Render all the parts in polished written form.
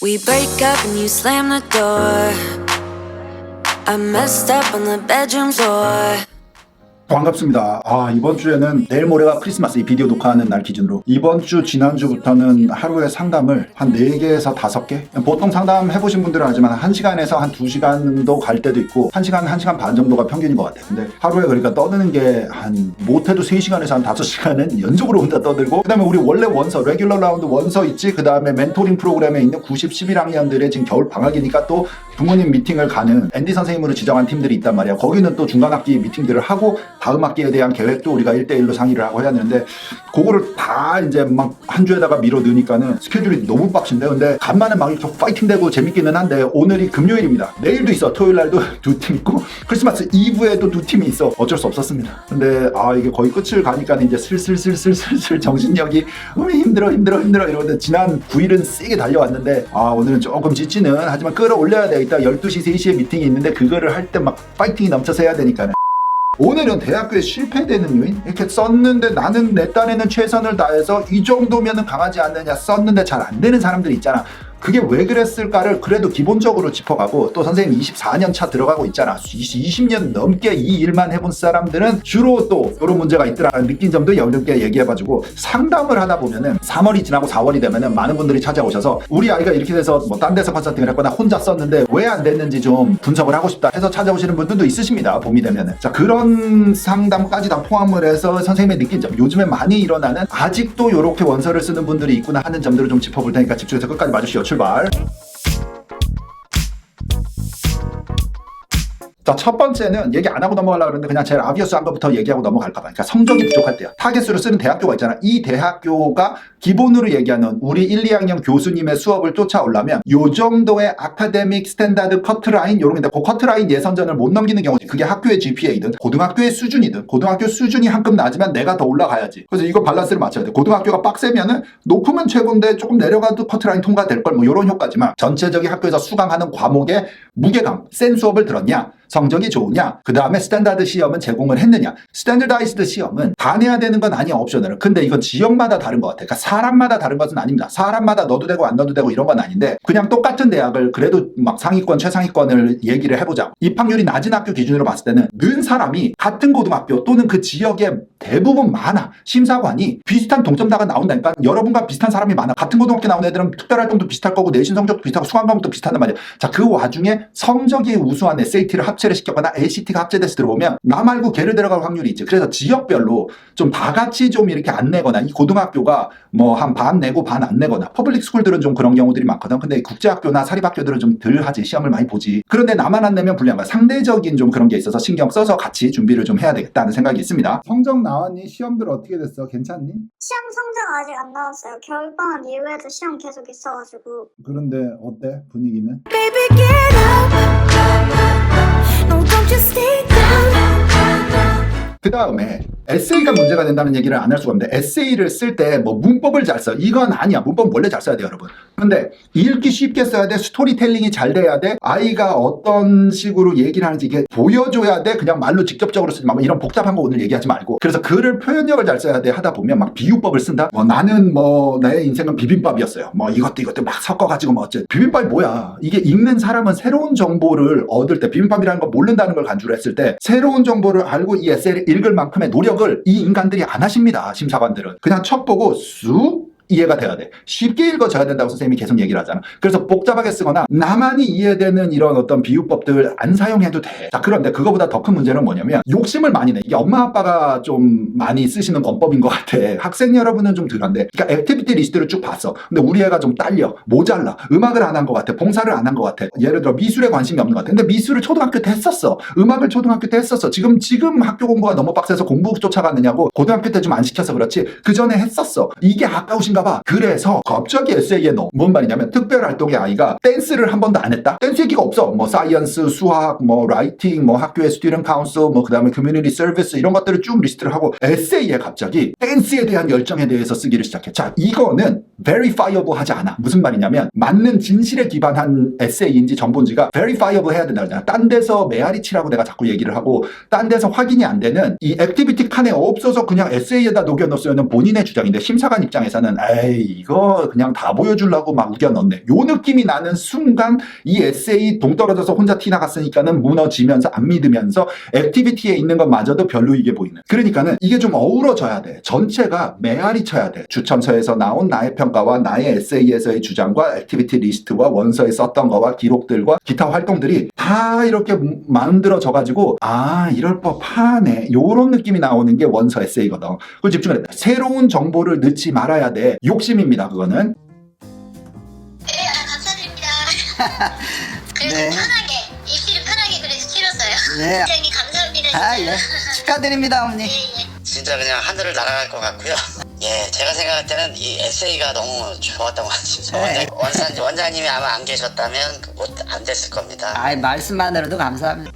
We break up and you slam the door. I messed up on the bedroom floor. 반갑습니다. 이번 주에는 내일 모레가 크리스마스, 이 비디오 녹화하는 날 기준으로 이번 주 지난주부터는 하루에 상담을 한 4개에서 5개, 보통 상담 해보신 분들은 알지만 1시간에서 한 2시간도 갈 때도 있고 1시간, 1시간 반 정도가 평균인 것 같아요. 근데 하루에 그러니까 떠드는 게 한 못해도 3시간에서 한 5시간은 연속으로 혼자 떠들고, 그 다음에 우리 원래 원서, 레귤러 라운드 원서 있지, 그 다음에 멘토링 프로그램에 있는 90, 11학년들의 지금 겨울 방학이니까 또 부모님 미팅을 가는 앤디 선생님으로 지정한 팀들이 있단 말이야. 거기는 또 중간 학기 미팅들을 하고 다음 학기에 대한 계획도 우리가 1대1로 상의를 하고 해야 되는데, 그거를 다 이제 막 한 주에다가 밀어 넣으니까는 스케줄이 너무 빡친데, 근데 간만에 막 이렇게 파이팅되고 재밌기는 한데, 오늘이 금요일입니다. 내일도 있어. 토요일 날도 2팀 있고 크리스마스 이브에도 2팀이 있어. 어쩔 수 없었습니다. 근데 이게 거의 끝을 가니까 이제 슬슬 정신력이 힘들어 이러는데, 지난 9일은 세게 달려왔는데 오늘은 조금 지치는, 하지만 끌어올려야 돼. 이따 12시 3시에 미팅이 있는데 그거를 할 때 막 파이팅이 넘쳐서 해야 되니까. 오늘은 대학교에 실패되는 요인? 이렇게 썼는데 나는 내 딴에는 최선을 다해서 이 정도면은 강하지 않느냐, 썼는데 잘 안 되는 사람들이 있잖아. 그게 왜 그랬을까를 그래도 기본적으로 짚어가고, 또 선생님 24년 차 들어가고 있잖아. 20년 넘게 이 일만 해본 사람들은 주로 또 이런 문제가 있더라는 느낀 점도 여러분께 얘기해봐주고, 상담을 하다 보면은 3월이 지나고 4월이 되면은 많은 분들이 찾아오셔서 우리 아이가 이렇게 돼서 뭐 딴 데서 컨설팅을 했거나 혼자 썼는데 왜 안 됐는지 좀 분석을 하고 싶다 해서 찾아오시는 분들도 있으십니다. 봄이 되면은. 자, 그런 상담까지 다 포함을 해서 선생님의 느낀 점, 요즘에 많이 일어나는 아직도 이렇게 원서를 쓰는 분들이 있구나 하는 점들을 좀 짚어볼 테니까 집중해서 끝까지 봐주시오. 출발. 자, 첫 번째는 얘기 안 하고 넘어가려고 그러는데 그냥 제일 아비어스한 것부터 얘기하고 넘어갈까 봐. 그러니까 성적이 부족할 때요. 타겟으로 쓰는 대학교가 있잖아. 이 대학교가 기본으로 얘기하는 우리 1, 2학년 교수님의 수업을 쫓아오려면 요 정도의 아카데믹 스탠다드 커트라인, 요런 게, 그 커트라인 예선전을 못 넘기는 경우지. 그게 학교의 GPA이든 고등학교의 수준이든, 고등학교 수준이 한 급 낮으면 내가 더 올라가야지. 그래서 이거 밸런스를 맞춰야 돼. 고등학교가 빡세면은 높으면 최고인데 조금 내려가도 커트라인 통과될 걸, 뭐 요런 효과지만, 전체적인 학교에서 수강하는 과목의 무게감, 센 수업을 들었냐, 성적이 좋으냐, 그 다음에 스탠다드 시험은 제공을 했느냐. 스탠더다이즈드 시험은 다 내야 되는 건 아니야, 옵션으로. 근데 이건 지역마다 다른 것 같아. 그러니까 사람마다 다른 것은 아닙니다. 사람마다 넣어도 되고 안 넣어도 되고 이런 건 아닌데, 그냥 똑같은 대학을 그래도 막 상위권, 최상위권을 얘기를 해보자. 입학률이 낮은 학교 기준으로 봤을 때는 는 사람이 같은 고등학교 또는 그 지역에 대부분 많아. 심사관이 비슷한 동점자가 나온다니까. 여러분과 비슷한 사람이 많아. 같은 고등학교 나온 애들은 특별활동도 비슷할 거고 내신 성적도 비슷하고 수강 과목도 비슷하단 말이야. 자, 그 와중에 성적이 우수한 SAT를 합체를 시켰거나 ACT가 합체돼서 들어오면 나 말고 걔를 데려갈 확률이 있지. 그래서 지역별로 좀 다 같이 좀 이렇게 안 내거나, 이 고등학교가 뭐 한 반 내고 반 안 내거나, 퍼블릭 스쿨들은 좀 그런 경우들이 많거든. 근데 국제학교나 사립학교들은 좀 덜 하지. 시험을 많이 보지. 그런데 나만 안 내면 불리한 거야. 상대적인 좀 그런 게 있어서 신경 써서 같이 준비를 좀 해야 되겠다는 생각이 있습니다. 성적 나왔니? 시험들 어떻게 됐어? 괜찮니? 시험 성적 아직 안 나왔어요. 겨울방학 이후에도 시험 계속 있어가지고. 그런데 어때? 분위기는? Baby, get up. No, don't you stay down. 그 다음에 에세이가 문제가 된다는 얘기를 안 할 수가 없는데, 에세이를 쓸 때 뭐 문법을 잘 써. 이건 아니야. 문법 원래 잘 써야 돼요, 여러분. 근데 읽기 쉽게 써야 돼. 스토리텔링이 잘 돼야 돼. 아이가 어떤 식으로 얘기를 하는지 이게 보여줘야 돼. 그냥 말로 직접적으로 쓰지 마. 뭐 이런 복잡한 거 오늘 얘기하지 말고. 그래서 글을 표현력을 잘 써야 돼. 하다 보면 막 비유법을 쓴다. 뭐 나는 뭐 내 인생은 비빔밥이었어요. 뭐 이것도 막 섞어가지고 뭐 어째. 비빔밥이 뭐야? 이게 읽는 사람은 새로운 정보를 얻을 때, 비빔밥이라는 걸 모른다는 걸 간주를 했을 때 새로운 정보를 알고 이 에세이를 읽을 만큼의 노력을 이 인간들이 안 하십니다. 심사관들은. 그냥 첫 보고 쑥 이해가 돼야 돼. 쉽게 읽어져야 된다고 선생님이 계속 얘기를 하잖아. 그래서 복잡하게 쓰거나 나만이 이해되는 이런 어떤 비유법들 안 사용해도 돼. 자, 그런데 그거보다 더 큰 문제는 뭐냐면 욕심을 많이 내. 이게 엄마 아빠가 좀 많이 쓰시는 권법인 것 같아. 학생 여러분은 좀 덜한데. 그러니까 액티비티 리스트를 쭉 봤어. 근데 우리 애가 좀 딸려. 모자라. 음악을 안 한 것 같아. 봉사를 안 한 것 같아. 예를 들어 미술에 관심이 없는 것 같아. 근데 미술을 초등학교 때 했었어. 음악을 초등학교 때 했었어. 지금 학교 공부가 너무 빡세서 공부 쫓아갔느냐고. 고등학교 때 좀 안 시켜서 그렇지. 그 전에 했었어. 이게 아까우신가 봐. 그래서 갑자기 에세이에 넣어. 뭔 말이냐면, 특별활동의 아이가 댄스를 한 번도 안 했다? 댄스 얘기가 없어. 뭐 사이언스, 수학, 뭐 라이팅, 뭐 학교의 스튜던트 카운슬, 뭐 그 다음에 커뮤니티 서비스, 이런 것들을 쭉 리스트를 하고 에세이에 갑자기 댄스에 대한 열정에 대해서 쓰기를 시작해. 자, 이거는 verifiable 하지 않아. 무슨 말이냐면, 맞는 진실에 기반한 에세이인지 전본지가 verifiable 해야 된다 그러잖아. 딴 데서 메아리 치라고 내가 자꾸 얘기를 하고, 딴 데서 확인이 안 되는 이 액티비티 칸에 없어서 그냥 에세이에다 녹여 넣었으면 본인의 주장인데, 심사관 입장에서는 에이 이거 그냥 다 보여주려고 막 우겨 넣네. 요 느낌이 나는 순간 이 에세이 동떨어져서 혼자 티 나갔으니까는 무너지면서 안 믿으면서 액티비티에 있는 것마저도 별로이게 보이는. 그러니까는 이게 좀 어우러져야 돼. 전체가 메아리 쳐야 돼. 추천서에서 나온 나의 평가와 나의 에세이에서의 주장과 액티비티 리스트와 원서에 썼던 거와 기록들과 기타 활동들이 다 이렇게 만들어져가지고 아 이럴 법하네 요런 느낌이 나오는 게 원서 에세이거든. 그걸 집중을 했다. 새로운 정보를 넣지 말아야 돼. 욕심입니다 그거는. 네, 감사드립니다. 그래서 네. 편하게 입술이 편하게 그래서 치렀어요. 네. 굉장히 감사합니다. 아, 예. 축하드립니다, 어머니. 예, 예. 진짜 그냥 하늘을 날아갈 것 같고요. 예, 제가 생각할 때는 이 에세이가 너무 좋았던 것 같습니다. 네. 원장님이 아마 안 계셨다면 안 됐을 겁니다. 아, 말씀만으로도 감사합니다.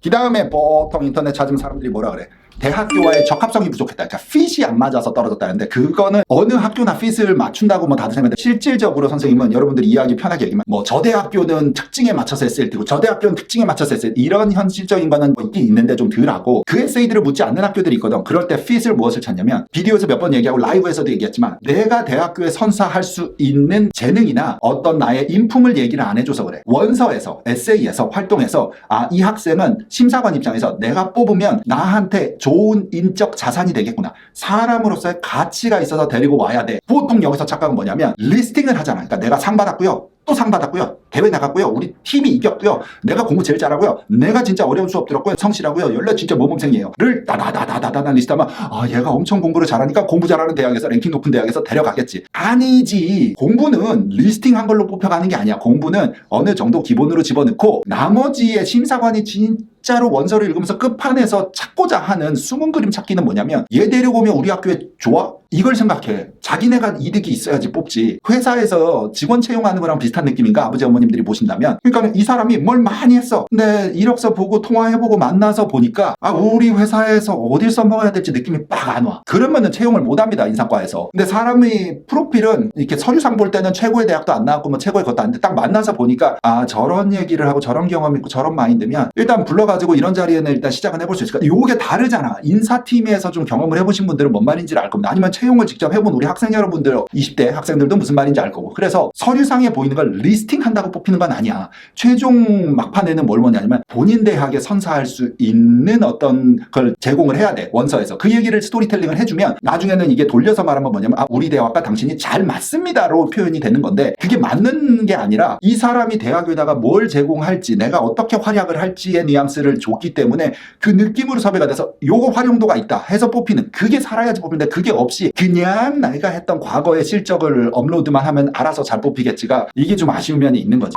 그 다음에 보통 인터넷 찾으면 사람들이 뭐라 그래? 대학교와의 적합성이 부족했다. 그러니까 핏이 안 맞아서 떨어졌다는데 그거는 어느 학교나 핏을 맞춘다고 뭐 다들 생각하는데 실질적으로 선생님은 여러분들이 이해하기 편하게 얘기하면 뭐 저 대학교는 특징에 맞춰서 에세이를 띄고 저 대학교는 특징에 맞춰서 에세이 이런 현실적인 거는 뭐 있긴 있는데 좀 덜하고 그 에세이들을 묻지 않는 학교들이 있거든. 그럴 때 핏을 무엇을 찾냐면 비디오에서 몇 번 얘기하고 라이브에서도 얘기했지만 내가 대학교에 선사할 수 있는 재능이나 어떤 나의 인품을 얘기를 안 해줘서 그래. 원서에서 에세이에서 활동에서 아 이 학생은 심사관 입장에서 내가 뽑으면 나한테 좋은 인적 자산이 되겠구나. 사람으로서의 가치가 있어서 데리고 와야 돼. 보통 여기서 착각은 뭐냐면 리스팅을 하잖아. 그러니까 내가 상 받았고요. 또 상 받았고요. 대회 나갔고요. 우리 팀이 이겼고요. 내가 공부 제일 잘하고요. 내가 진짜 어려운 수업 들었고요. 성실하고요. 연락 진짜 모범생이에요. 를 다다다다다다 리스트하면 아 얘가 엄청 공부를 잘하니까 공부 잘하는 대학에서 랭킹 높은 대학에서 데려가겠지. 아니지. 공부는 리스팅한 걸로 뽑혀가는 게 아니야. 공부는 어느 정도 기본으로 집어넣고 나머지의 심사관이 진짜로 원서를 읽으면서 끝판에서 찾고자 하는 숨은 그림 찾기는 뭐냐면 얘 데려오면 우리 학교에 좋아? 이걸 생각해. 자기네가 이득이 있어야지 뽑지. 회사에서 직원 채용하는 거랑 비슷한 느낌인가? 아버지 어머님들이 보신다면. 그러니까 이 사람이 뭘 많이 했어. 근데 이력서 보고 통화해보고 만나서 보니까 아 우리 회사에서 어딜 써먹어야 될지 느낌이 빡 안 와. 그러면은 채용을 못합니다. 인사과에서. 근데 사람이 프로필은 이렇게 서류상 볼 때는 최고의 대학도 안 나왔고 뭐 최고의 것도 안 돼. 딱 만나서 보니까 아 저런 얘기를 하고 저런 경험 있고 저런 마인드면 일단 불러가지고 이런 자리에는 일단 시작은 해볼 수 있을 거야. 요게 다르잖아. 인사팀에서 좀 경험을 해보신 분들은 뭔 말인지를 알 겁니다. 아니면 채용을 직접 해본 우리 학생 여러분들 20대 학생들도 무슨 말인지 알 거고. 그래서 서류상에 보이는 걸 리스팅한다고 뽑히는 건 아니야. 최종 막판에는 뭘 뭐냐면 본인 대학에 선사할 수 있는 어떤 걸 제공을 해야 돼. 원서에서. 그 얘기를 스토리텔링을 해주면 나중에는 이게 돌려서 말하면 뭐냐면 아 우리 대학과 당신이 잘 맞습니다로 표현이 되는 건데 그게 맞는 게 아니라 이 사람이 대학에다가 뭘 제공할지 내가 어떻게 활약을 할지의 뉘앙스를 줬기 때문에 그 느낌으로 섭외가 돼서 요거 활용도가 있다 해서 뽑히는 그게 살아야지 뽑히는데 그게 없이 그냥 내가 했던 과거의 실적을 업로드만 하면 알아서 잘 뽑히겠지가 이게 좀 아쉬운 면이 있는 거지.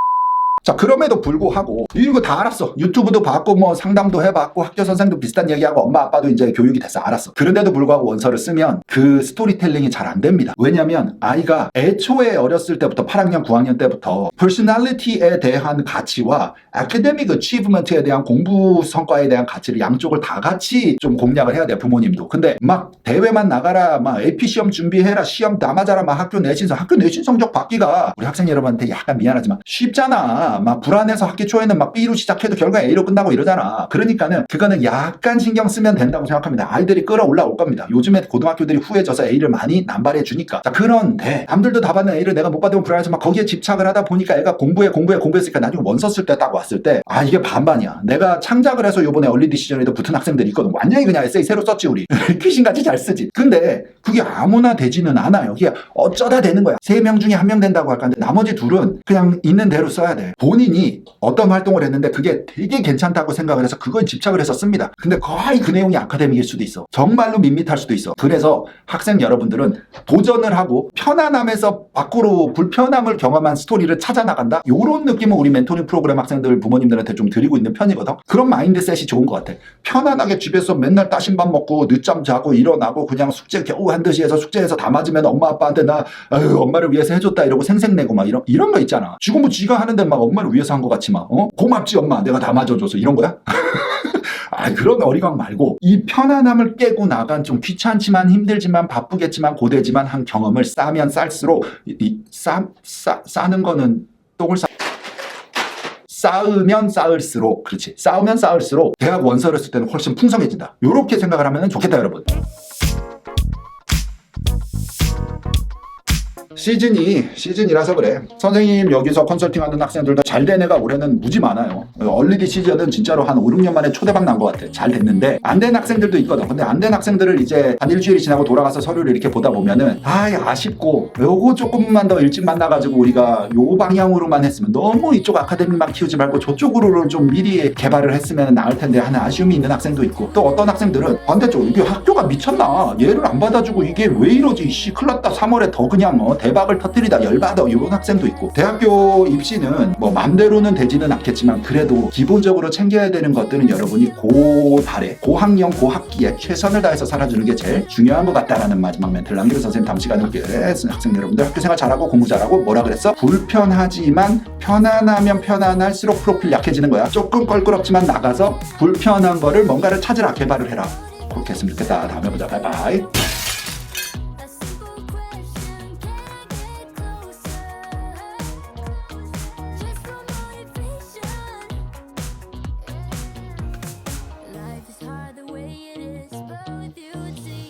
자 그럼에도 불구하고 이거 다 알았어. 유튜브도 봤고 뭐 상담도 해봤고 학교 선생도 비슷한 얘기하고 엄마 아빠도 이제 교육이 됐어. 알았어. 그런데도 불구하고 원서를 쓰면 그 스토리텔링이 잘 안 됩니다. 왜냐면 아이가 애초에 어렸을 때부터 8학년 9학년 때부터 퍼스널리티에 대한 가치와 아카데믹 어치브먼트에 대한 공부 성과에 대한 가치를 양쪽을 다 같이 좀 공략을 해야 돼요. 부모님도. 근데 막 대회만 나가라 막 AP 시험 준비해라 시험 다 맞아라 막 학교 내신 성적 받기가 우리 학생 여러분한테 약간 미안하지만 쉽잖아. 막 불안해서 학기 초에는 막 B로 시작해도 결과 A로 끝나고 이러잖아. 그러니까는 그거는 약간 신경 쓰면 된다고 생각합니다. 아이들이 끌어올라올 겁니다. 요즘에 고등학교들이 후해져서 A를 많이 남발해 주니까. 자, 그런데 남들도 다 받는 A를 내가 못 받으면 불안해서 막 거기에 집착을 하다 보니까 애가 공부했으니까 나중에 원서 쓸 때 딱 왔을 때 아 이게 반반이야. 내가 창작을 해서 요번에 얼리 디시전에도 붙은 학생들이 있거든. 완전히 그냥 에세이 새로 썼지 우리. 귀신같이 잘 쓰지. 근데 그게 아무나 되지는 않아요. 이게 어쩌다 되는 거야. 3명 중에 1명 된다고 할까 하는데 나머지 2은 그냥 있는 대로 써야 돼. 본인이 어떤 활동을 했는데 그게 되게 괜찮다고 생각을 해서 그거에 집착을 해서 씁니다. 근데 거의 그 내용이 아카데믹일 수도 있어. 정말로 밋밋할 수도 있어. 그래서 학생 여러분들은 도전을 하고 편안함에서 밖으로 불편함을 경험한 스토리를 찾아 나간다. 이런 느낌은 우리 멘토링 프로그램 학생들 부모님들한테 좀 드리고 있는 편이거든. 그런 마인드셋이 좋은 것 같아. 편안하게 집에서 맨날 따신밥 먹고 늦잠 자고 일어나고 그냥 숙제 겨우 한 듯이 해서 숙제해서 다 맞으면 엄마 아빠한테 나 엄마를 위해서 해줬다 이러고 생색내고 막 이런 거 있잖아. 지금 뭐 지가 하는데 막 엄마를 위해서 한 것 같이 막 고맙지 엄마 내가 다 맞아줘서 이런 거야? 아 그런 어리광 말고 이 편안함을 깨고 나간 좀 귀찮지만 힘들지만 바쁘겠지만 고되지만 한 경험을 쌓으면 쌓을수록 싸는 거는 똥을 쌓으면 쌓을수록 그렇지 쌓으면 쌓을수록 대학 원서를 쓸 때는 훨씬 풍성해진다. 이렇게 생각을 하면 좋겠다 여러분. 시즌이라서 그래. 선생님 여기서 컨설팅하는 학생들도 잘 된 애가 올해는 무지 많아요. 얼리디 시즌은 진짜로 한 5, 6년 만에 초대박 난 것 같아. 잘 됐는데 안 된 학생들도 있거든. 근데 안 된 학생들을 이제 한 일주일이 지나고 돌아가서 서류를 이렇게 보다 보면은 아쉽고 요거 조금만 더 일찍 만나가지고 우리가 요 방향으로만 했으면, 너무 이쪽 아카데미만 키우지 말고 저쪽으로 좀 미리 개발을 했으면 나을 텐데 하는 아쉬움이 있는 학생도 있고, 또 어떤 학생들은 반대쪽 이게 학교가 미쳤나, 얘를 안 받아주고 이게 왜 이러지, 씨 큰일 났다, 3월에 더 그냥 대박을 터뜨리다 열받아, 이런 학생도 있고. 대학교 입시는 뭐 맘대로는 되지는 않겠지만 그래도 기본적으로 챙겨야 되는 것들은 여러분이 고달에 고학년 고학기에 최선을 다해서 살아주는 게 제일 중요한 것 같다라는 마지막 멘트를 남기는 선생님, 다음 시간에 올게요. 학생 여러분들 학교생활 잘하고 공부 잘하고, 뭐라 그랬어? 불편하지만 편안하면 편안할수록 프로필 약해지는 거야. 조금 껄끄럽지만 나가서 불편한 거를 뭔가를 찾으라, 개발을 해라. 그렇게 했으면 좋겠다. 다음에 보자. 바이바이. Life is hard the way it is, but with you it's easy.